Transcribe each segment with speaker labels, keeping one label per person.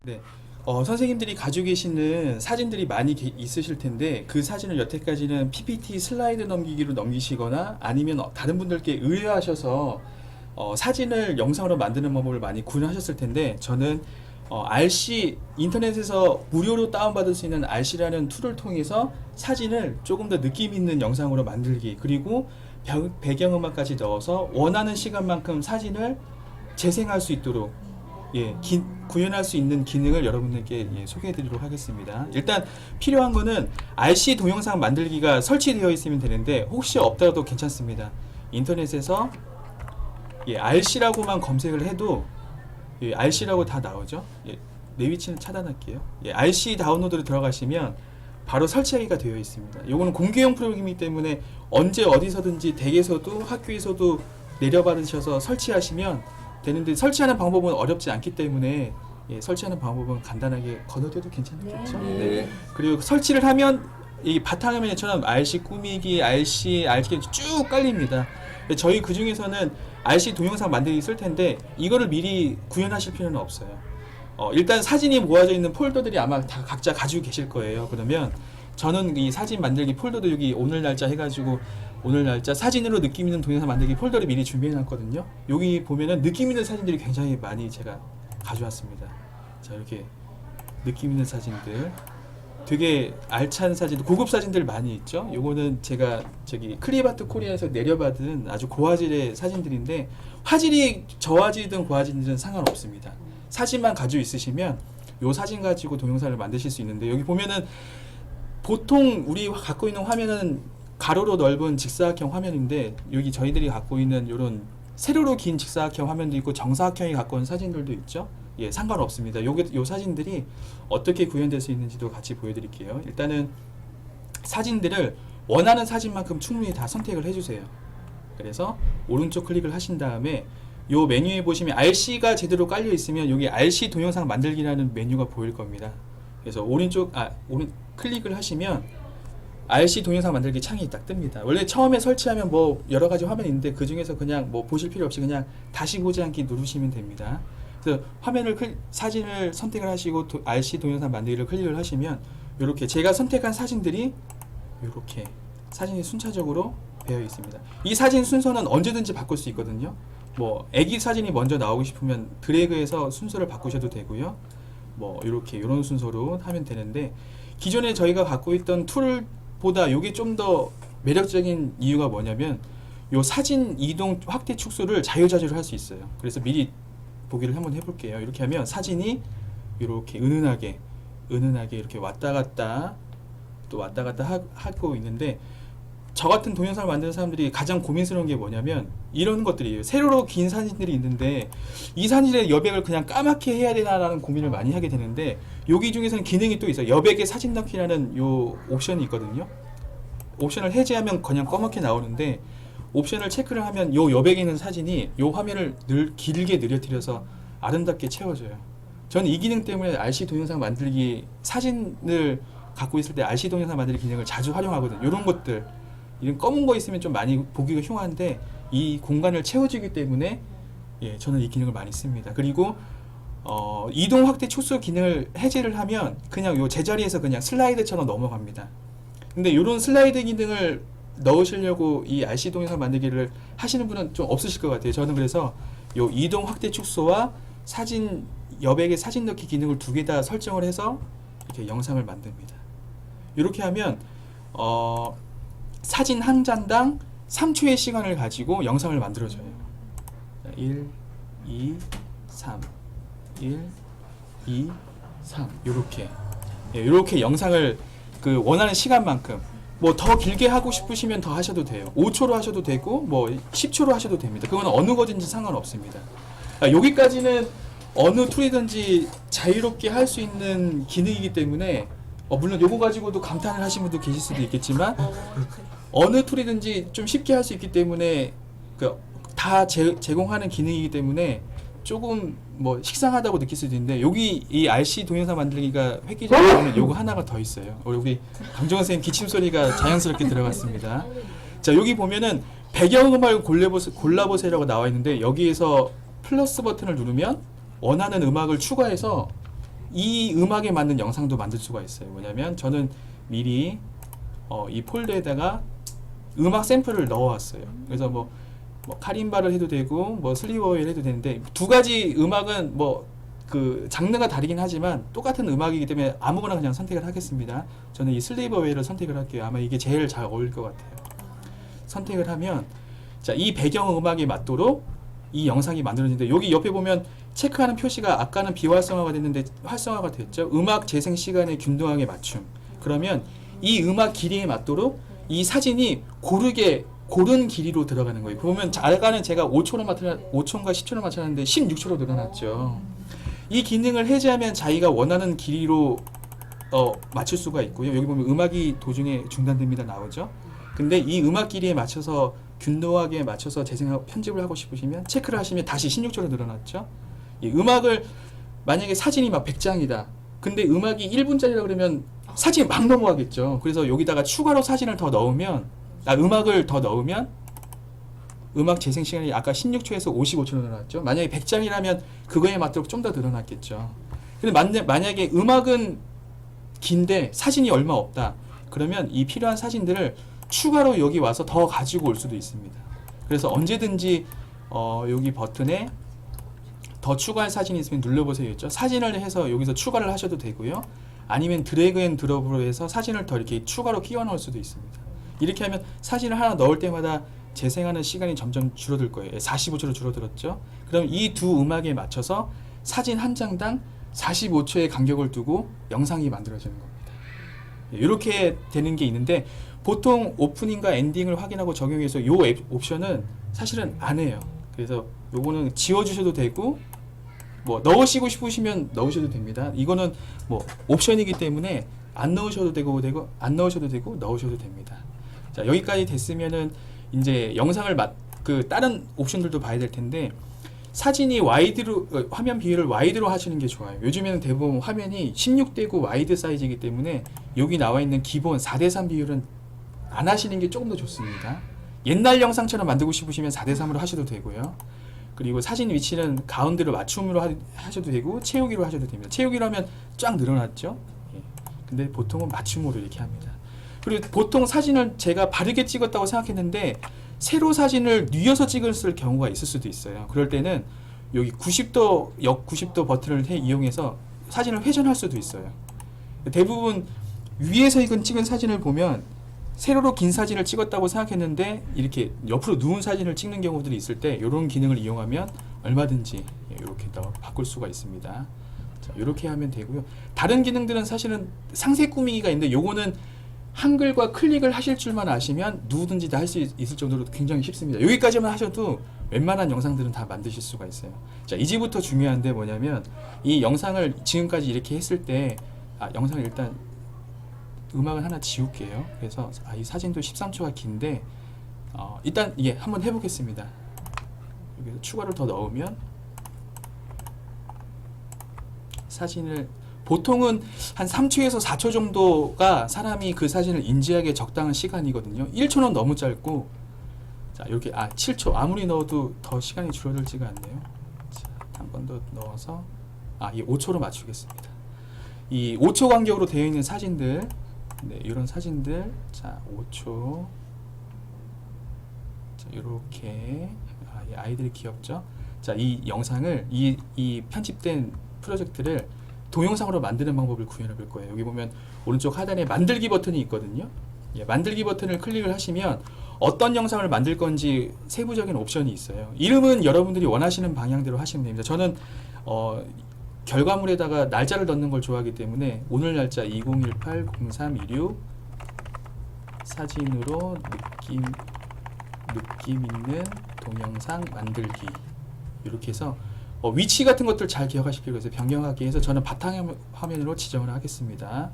Speaker 1: 네. 선생님들이 가지고 계시는 사진들이 많이 있으실 텐데 그 사진을 여태까지는 PPT 슬라이드 넘기기로 넘기시거나 아니면 다른 분들께 의뢰하셔서 사진을 영상으로 만드는 방법을 많이 구현하셨을 텐데 저는 RC 인터넷에서 무료로 다운받을 수 있는 RC라는 툴을 통해서 사진을 조금 더 느낌 있는 영상으로 만들기 그리고 배경음악까지 넣어서 원하는 시간만큼 사진을 재생할 수 있도록 구현할 수 있는 기능을 여러분들께 소개해 드리도록 하겠습니다. 일단 필요한 거는 RC 동영상 만들기가 설치되어 있으면 되는데 혹시 없더라도 괜찮습니다. 인터넷에서 RC라고만 검색을 해도 RC라고 다 나오죠. 내 위치는 차단할게요. RC 다운로드로 들어가시면 바로 설치하기가 되어 있습니다. 이거는 공개용 프로그램이기 때문에 언제 어디서든지 댁에서도 학교에서도 내려받으셔서 설치하시면 되는데 설치하는 방법은 어렵지 않기 때문에 설치하는 방법은 간단하게 건너뛰어도 괜찮겠죠.
Speaker 2: 네.
Speaker 1: 그리고 설치를 하면 이 바탕화면처럼 RC 꾸미기, RC 쭉 깔립니다. 저희 그 중에서는 RC 동영상 만들기 쓸 텐데 이거를 미리 구현하실 필요는 없어요. 일단 사진이 모아져 있는 폴더들이 아마 다 각자 가지고 계실 거예요. 그러면 저는 이 사진 만들기 폴더도 여기 오늘 날짜 해가지고 오늘 날짜 사진으로 느낌 있는 동영상 만들기 폴더를 미리 준비해 놨거든요. 여기 보면은 느낌 있는 사진들이 굉장히 많이 제가 가져왔습니다. 자, 이렇게 느낌 있는 사진들 되게 알찬 사진, 고급 사진들 많이 있죠. 요거는 제가 저기 클립아트 코리아에서 내려받은 아주 고화질의 사진들인데 화질이 저화질이든 고화질이든 상관없습니다. 사진만 가지고 있으시면 요 사진 가지고 동영상을 만드실 수 있는데 여기 보면은 보통 우리 갖고 있는 화면은 가로로 넓은 직사각형 화면인데 여기 저희들이 갖고 있는 이런 세로로 긴 직사각형 화면도 있고 정사각형이 갖고 있는 사진들도 있죠. 상관없습니다. 요 사진들이 어떻게 구현될 수 있는지도 같이 보여드릴게요. 일단은 사진들을 원하는 사진만큼 충분히 다 선택을 해주세요. 그래서 오른쪽 클릭을 하신 다음에 요 메뉴에 보시면 RC가 제대로 깔려 있으면 여기 RC 동영상 만들기라는 메뉴가 보일 겁니다. 그래서 오른 클릭을 하시면 RC 동영상 만들기 창이 딱 뜹니다. 원래 처음에 설치하면 뭐 여러 가지 화면이 있는데 그 중에서 그냥 뭐 보실 필요 없이 그냥 다시 보지 않기 누르시면 됩니다. 그래서 사진을 선택을 하시고 RC 동영상 만들기를 클릭을 하시면 이렇게 제가 선택한 사진들이 이렇게 사진이 순차적으로 되어 있습니다. 이 사진 순서는 언제든지 바꿀 수 있거든요. 뭐 애기 사진이 먼저 나오고 싶으면 드래그해서 순서를 바꾸셔도 되고요. 뭐 이런 순서로 하면 되는데 기존에 저희가 갖고 있던 툴보다 이게 좀 더 매력적인 이유가 뭐냐면 요 사진 이동 확대 축소를 자유자재로 할 수 있어요. 그래서 미리 보기를 한번 해볼게요. 이렇게 하면 사진이 이렇게 은은하게 이렇게 왔다 갔다 하고 있는데 저 같은 동영상을 만드는 사람들이 가장 고민스러운 게 뭐냐면 이런 것들이에요. 세로로 긴 사진들이 있는데 이 사진의 여백을 그냥 까맣게 해야 되나라는 고민을 많이 하게 되는데 여기 중에서는 기능이 또 있어요. 여백에 사진 넣기라는 요 옵션이 있거든요. 옵션을 해제하면 그냥 검게 나오는데 옵션을 체크를 하면 요 여백에 있는 사진이 요 화면을 길게 늘려뜨려서 아름답게 채워져요. 저는 이 기능 때문에 RC 동영상 만들기 사진을 갖고 있을 때 RC 동영상 만들기 기능을 자주 활용하거든요. 이런 것들 이런 검은 거 있으면 좀 많이 보기가 흉한데 이 공간을 채워주기 때문에 저는 이 기능을 많이 씁니다. 그리고 이동 확대 축소 기능을 해제를 하면 그냥 요 제자리에서 그냥 슬라이드처럼 넘어갑니다. 근데 이런 슬라이드 기능을 넣으시려고 이 RC 동영상 만들기를 하시는 분은 좀 없으실 것 같아요. 저는 그래서 요 이동 확대 축소와 사진 여백의 사진 넣기 기능을 두 개 다 설정을 해서 이렇게 영상을 만듭니다. 이렇게 하면 사진 한 장당 3초의 시간을 가지고 영상을 만들어줘요. 1, 2, 3 1, 2, 3 이렇게 영상을 그 원하는 시간만큼 뭐 더 길게 하고 싶으시면 더 하셔도 돼요. 5초로 하셔도 되고 뭐 10초로 하셔도 됩니다. 그건 어느 거든지 상관없습니다. 여기까지는 어느 툴이든지 자유롭게 할 수 있는 기능이기 때문에 물론 요거 가지고도 감탄을 하신 분도 계실 수도 있겠지만 어느 툴이든지 좀 쉽게 할 수 있기 때문에 다 제공하는 기능이기 때문에 조금 뭐 식상하다고 느낄 수도 있는데 여기 이 RC 동영상 만들기가 획기적으로는 요거 하나가 더 있어요. 우리 강정원 선생님 기침 소리가 자연스럽게 들어갔습니다. 자, 여기 보면은 배경음악을 골라보세요라고 나와 있는데 여기에서 플러스 버튼을 누르면 원하는 음악을 추가해서 이 음악에 맞는 영상도 만들 수가 있어요. 뭐냐면 저는 미리 이 폴더에다가 음악 샘플을 넣어왔어요. 그래서 뭐 카림바를 해도 되고 뭐 슬리버웨이를 해도 되는데 두 가지 음악은 뭐 그 장르가 다르긴 하지만 똑같은 음악이기 때문에 아무거나 그냥 선택을 하겠습니다. 저는 이 슬리버웨이를 선택을 할게요. 아마 이게 제일 잘 어울릴 것 같아요. 선택을 하면 자, 이 배경 음악에 맞도록 이 영상이 만들어지는데 여기 옆에 보면 체크하는 표시가 아까는 비활성화가 됐는데 활성화가 됐죠. 음악 재생 시간의 균등하게 맞춤. 그러면 이 음악 길이에 맞도록 이 사진이 고른 길이로 들어가는 거예요. 보면 아까는 제가 5초인가 10초로 맞췄는데 16초로 늘어났죠. 이 기능을 해제하면 자기가 원하는 길이로 맞출 수가 있고요. 여기 보면 음악이 도중에 중단됩니다 나오죠. 근데 이 음악 길이에 맞춰서 균등하게 맞춰서 재생하고 편집을 하고 싶으시면 체크를 하시면 다시 16초로 늘어났죠. 이 음악을 만약에 사진이 막 100장이다. 근데 음악이 1분짜리라 그러면 사진이 막 넘어가겠죠. 그래서 여기다가 추가로 사진을 더 넣으면 음악을 더 넣으면 음악 재생 시간이 아까 16초에서 55초로 늘어났죠. 만약에 100장이라면 그거에 맞도록 좀 더 늘어났겠죠. 근데 만약에 음악은 긴데 사진이 얼마 없다. 그러면 이 필요한 사진들을 추가로 여기 와서 더 가지고 올 수도 있습니다. 그래서 언제든지 여기 버튼에 더 추가할 사진이 있으면 눌러보세요 했죠. 사진을 해서 여기서 추가를 하셔도 되고요. 아니면 드래그 앤 드롭으로 해서 사진을 더 이렇게 추가로 끼워 넣을 수도 있습니다. 이렇게 하면 사진을 하나 넣을 때마다 재생하는 시간이 점점 줄어들 거예요. 45초로 줄어들었죠. 그럼 이 두 음악에 맞춰서 사진 한 장당 45초의 간격을 두고 영상이 만들어지는 겁니다. 이렇게 되는 게 있는데 보통 오프닝과 엔딩을 확인하고 적용해서 이 옵션은 사실은 안 해요. 그래서 요거는 지워주셔도 되고 뭐 넣으시고 싶으시면 넣으셔도 됩니다. 이거는 뭐 옵션이기 때문에 안 넣으셔도 되고 안 넣으셔도 되고 넣으셔도 됩니다. 자, 여기까지 됐으면은 이제 영상을 다른 옵션들도 봐야 될 텐데 사진이 와이드로 화면 비율을 와이드로 하시는 게 좋아요. 요즘에는 대부분 화면이 16:9 와이드 사이즈이기 때문에 여기 나와 있는 기본 4:3 비율은 안 하시는 게 조금 더 좋습니다. 옛날 영상처럼 만들고 싶으시면 4:3으로 하셔도 되고요. 그리고 사진 위치는 가운데로 맞춤으로 하셔도 되고 채우기로 하셔도 됩니다. 채우기로 하면 쫙 늘어났죠. 근데 보통은 맞춤으로 이렇게 합니다. 그리고 보통 사진을 제가 바르게 찍었다고 생각했는데 세로 사진을 뉘어서 찍었을 경우가 있을 수도 있어요. 그럴 때는 여기 90도 역 90도 버튼을 이용해서 사진을 회전할 수도 있어요. 대부분 위에서 찍은 사진을 보면 세로로 긴 사진을 찍었다고 생각했는데 이렇게 옆으로 누운 사진을 찍는 경우들이 있을 때 이런 기능을 이용하면 얼마든지 이렇게 더 바꿀 수가 있습니다. 자, 이렇게 하면 되고요. 다른 기능들은 사실은 상세 꾸미기가 있는데 요거는 한글과 클릭을 하실 줄만 아시면 누구든지 다 할 수 있을 정도로 굉장히 쉽습니다. 여기까지만 하셔도 웬만한 영상들은 다 만드실 수가 있어요. 자, 이제부터 중요한데 뭐냐면 이 영상을 지금까지 이렇게 했을 때 영상을 일단 음악을 하나 지울게요. 그래서 이 사진도 13초가 긴데 일단 이게 한번 해보겠습니다. 여기서 추가를 더 넣으면 사진을 보통은 한 3초에서 4초 정도가 사람이 그 사진을 인지하기에 적당한 시간이거든요. 1초는 너무 짧고 자 이렇게 7초 아무리 넣어도 더 시간이 줄어들지가 않네요. 한 번 더 넣어서 이 5초로 맞추겠습니다. 이 5초 간격으로 되어 있는 사진들 이런 사진들 자 5초 자 이렇게 이 아이들이 귀엽죠. 자 이 영상을 이 편집된 프로젝트를 동영상으로 만드는 방법을 구현해 볼 거예요. 여기 보면 오른쪽 하단에 만들기 버튼이 있거든요. 만들기 버튼을 클릭을 하시면 어떤 영상을 만들 건지 세부적인 옵션이 있어요. 이름은 여러분들이 원하시는 방향대로 하시면 됩니다. 저는 결과물에다가 날짜를 넣는 걸 좋아하기 때문에 오늘 날짜 2018-03-16 사진으로 느낌 있는 동영상 만들기 이렇게 해서 위치 같은 것들 잘 기억하실 필요가 있어요. 변경하기 위해서 저는 바탕화면으로 지정을 하겠습니다.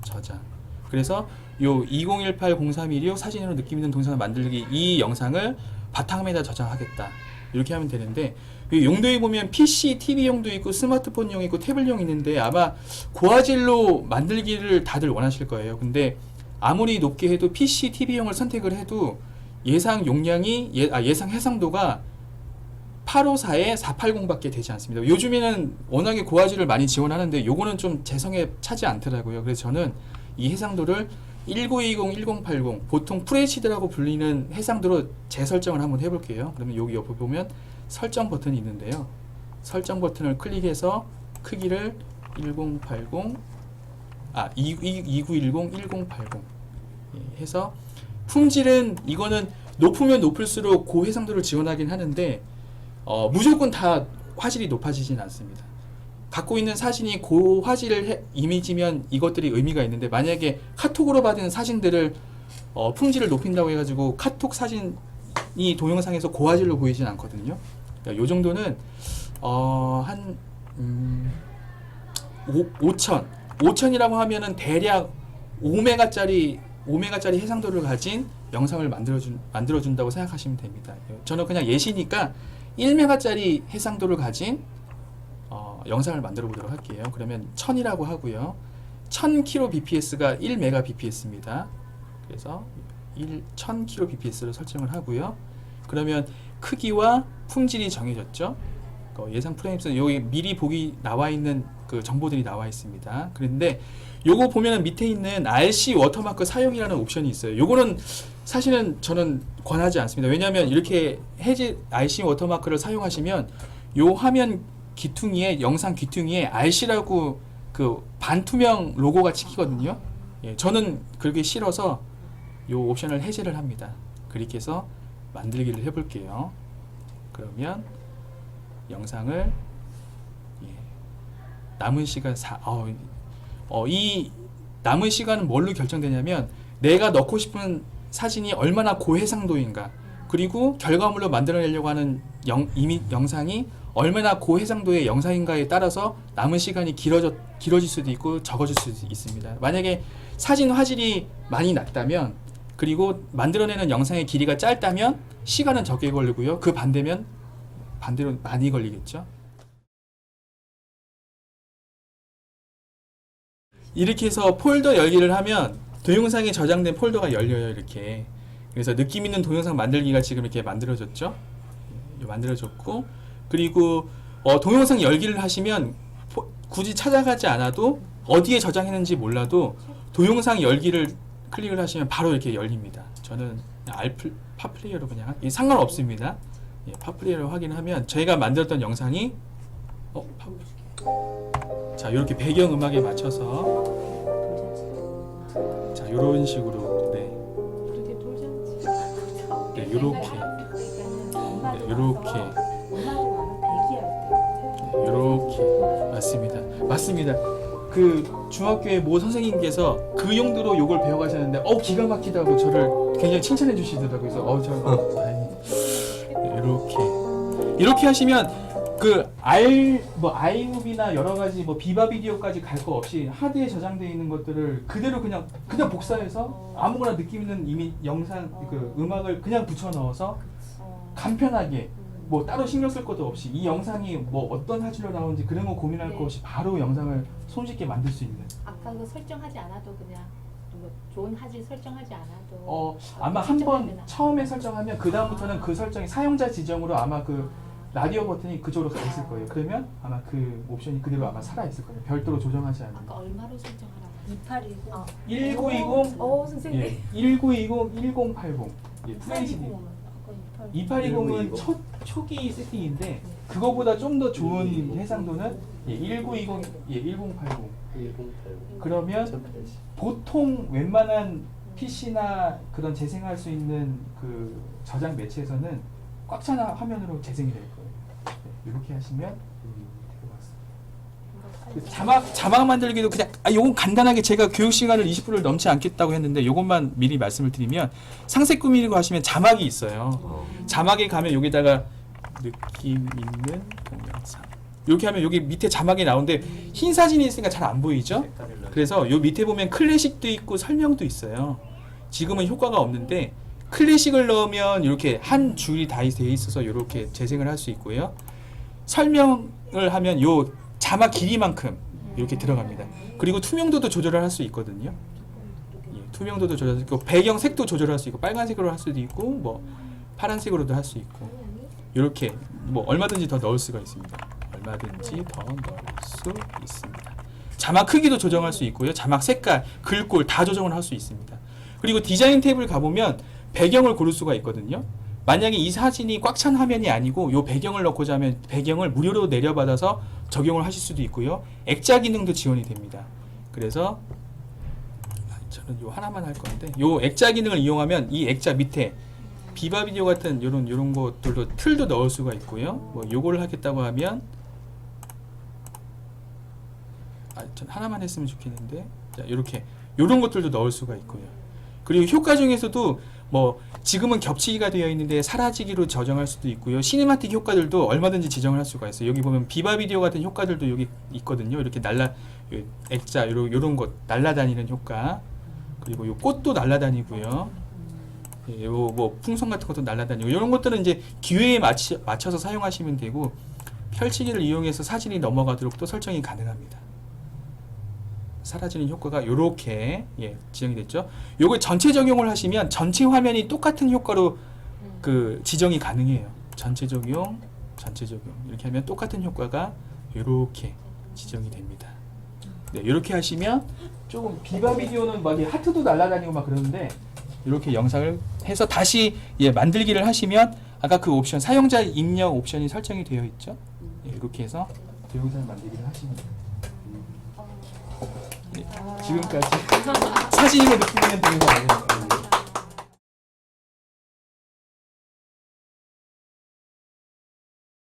Speaker 1: 저장. 그래서 요 2018-03-16 사진으로 느낌 있는 동영상 만들기 이 영상을 바탕화면에다 저장하겠다. 이렇게 하면 되는데 용도에 보면 PC, TV용도 있고 스마트폰용 있고 태블용 있는데 아마 고화질로 만들기를 다들 원하실 거예요. 근데 아무리 높게 해도 PC, TV용을 선택을 해도 예상 용량이 예상 해상도가 854에 480밖에 되지 않습니다. 요즘에는 워낙에 고화질을 많이 지원하는데 요거는 좀 재성에 차지 않더라고요. 그래서 저는 이 해상도를 1920, 1080 보통 FHD라고 불리는 해상도로 재설정을 한번 해볼게요. 그러면 여기 옆에 보면 설정 버튼이 있는데요. 설정 버튼을 클릭해서 크기를 1080 2910, 1080 해서 품질은 이거는 높으면 높을수록 고해상도를 지원하긴 하는데 무조건 다 화질이 높아지진 않습니다. 갖고 있는 사진이 고화질 이미지면 이것들이 의미가 있는데 만약에 카톡으로 받은 사진들을 품질을 높인다고 해가지고 카톡 사진이 동영상에서 고화질로 보이진 않거든요. 그러니까 요 정도는 한 5000이라고 하면은 대략 5메가짜리 해상도를 가진 영상을 만들어준다고 생각하시면 됩니다. 저는 그냥 예시니까 1메가짜리 해상도를 가진 영상을 만들어 보도록 할게요. 그러면 1000이라고 하고요. 1000kbps가 1mbps입니다. 그래서 1000kbps를 설정을 하고요. 그러면 크기와 품질이 정해졌죠. 예상 프레임 수 여기 미리 보기 나와 있는 그 정보들이 나와 있습니다. 그런데 요거 보면은 밑에 있는 RC 워터마크 사용이라는 옵션이 있어요. 요거는 사실은 저는 권하지 않습니다. 왜냐하면 이렇게 해지 RC 워터마크를 사용하시면 요 화면 귀퉁이에 영상 귀퉁이에 RC라고 그 반투명 로고가 찍히거든요. 예, 저는 그렇게 싫어서 요 옵션을 해제를 합니다. 그렇게 해서 만들기를 해볼게요. 그러면 영상을 남은 시간 이 남은 시간은 뭘로 결정되냐면 내가 넣고 싶은 사진이 얼마나 고해상도인가 그리고 결과물로 만들어내려고 하는 영상이 얼마나 고해상도의 영상인가에 따라서 남은 시간이 길어질 수도 있고 적어질 수도 있습니다. 만약에 사진 화질이 많이 낮다면 그리고 만들어내는 영상의 길이가 짧다면 시간은 적게 걸리고요. 그 반대로 많이 걸리겠죠. 이렇게 해서 폴더 열기를 하면 동영상에 저장된 폴더가 열려요. 이렇게. 그래서 느낌 있는 동영상 만들기가 지금 이렇게 만들어졌죠. 만들어졌고 그리고 동영상 열기를 하시면 굳이 찾아가지 않아도 어디에 저장했는지 몰라도 동영상 열기를 클릭을 하시면 바로 이렇게 열립니다. 저는 팟플레이어로 그냥 상관없습니다. 팟플레이어로 확인하면 저희가 만들었던 영상이 자 이렇게 배경음악에 맞춰서 자 이런 식으로 이렇게 맞습니다. 그 중학교의 모 선생님께서 그 용도로 요걸 배워가셨는데 기가 막히다고 저를 굉장히 칭찬해 주시더라고요. 그래서 이렇게 하시면 그 아이무비나 여러 가지 비바 비디오까지 갈 거 없이 하드에 저장되어 있는 것들을 그대로 그냥 복사해서 아무거나 느낌 있는 영상 그 음악을 그냥 붙여 넣어서 간편하게 따로 신경 쓸 것도 없이 이 영상이 어떤 화질로 나오는지 그런 거 고민할 거 없이 바로 영상을 손쉽게 만들 수 있는.
Speaker 2: 아까 그 설정하지 않아도 그냥 좋은 화질 설정하지 않아도
Speaker 1: 아마 한번 처음에 설정하면 그 다음부터는 그 설정이 사용자 지정으로 아마 그 라디오 버튼이 그쪽으로 가 있을 거예요. 그러면 아마 그 옵션이 그대로 아마 살아 있을 거예요. 별도로 조정하지 않는.
Speaker 2: 아까 얼마로 설정하라고? 2820.
Speaker 1: 1920.
Speaker 2: 선생님.
Speaker 1: 1920, 1080. FHD. 2820은 초기 세팅인데 그거보다 좀 더 좋은 해상도는 1920, 1080. 그러면 보통 웬만한 PC나 그런 재생할 수 있는 그 저장 매체에서는 꽉 찬 화면으로 재생이 될 거예요. 이렇게 하시면 자막 만들기도 그냥 요건 간단하게 제가 교육 시간을 20분을 넘지 않겠다고 했는데 요것만 미리 말씀을 드리면 상세 꾸미고 하시면 자막이 있어요. 자막에 가면 여기다가 느낌 있는 동영상 이렇게 하면 여기 밑에 자막이 나오는데 흰 사진이 있으니까 잘 안 보이죠? 그래서 요 밑에 보면 클래식도 있고 설명도 있어요. 지금은 효과가 없는데 클래식을 넣으면 이렇게 한 줄이 다 되어 있어서 이렇게 재생을 할 수 있고요. 설명을 하면 요 자막 길이만큼 이렇게 들어갑니다. 그리고 투명도도 조절을 할 수 있거든요. 투명도도 조절할 수 있고 배경 색도 조절할 수 있고 빨간색으로 할 수도 있고 파란색으로도 할 수 있고 이렇게 뭐 얼마든지 더 넣을 수가 있습니다. 얼마든지 더 넣을 수 있습니다. 자막 크기도 조정할 수 있고요. 자막 색깔, 글꼴 다 조정을 할 수 있습니다. 그리고 디자인 탭을 가보면 배경을 고를 수가 있거든요. 만약에 이 사진이 꽉 찬 화면이 아니고 요 배경을 넣고자 하면 배경을 무료로 내려받아서 적용을 하실 수도 있고요. 액자 기능도 지원이 됩니다. 그래서 저는 요 하나만 할 건데 요 액자 기능을 이용하면 이 액자 밑에 비바 비디오 같은 요런 것들도 틀도 넣을 수가 있고요. 뭐 요거를 하겠다고 하면 전 하나만 했으면 좋겠는데 자, 이렇게 요런 것들도 넣을 수가 있고요. 그리고 효과 중에서도 뭐 지금은 겹치기가 되어 있는데 사라지기로 저장할 수도 있고요. 시네마틱 효과들도 얼마든지 지정을 할 수가 있어요. 여기 보면 비바 비디오 같은 효과들도 여기 있거든요. 이렇게 액자 요런 것 날아다니는 효과, 그리고 요 꽃도 날아다니고요. 예, 요 뭐 풍선 같은 것도 날아다니고 이런 것들은 이제 기회에 맞춰서 사용하시면 되고 펼치기를 이용해서 사진이 넘어가도록 또 설정이 가능합니다. 사라지는 효과가 요렇게 지정이 됐죠. 요걸 전체 적용을 하시면 전체 화면이 똑같은 효과로 그 지정이 가능해요. 전체 적용 이렇게 하면 똑같은 효과가 요렇게 지정이 됩니다. 네, 이렇게 하시면 조금 비바 비디오는 막 하트도 날아다니고 막 그러는데 이렇게 영상을 해서 다시 만들기를 하시면 아까 그 옵션 사용자 입력 옵션이 설정이 되어 있죠. 이렇게 해서 동영상 만들기를 하시면 됩니다. 지금까지 사진으로 느끼는 동영상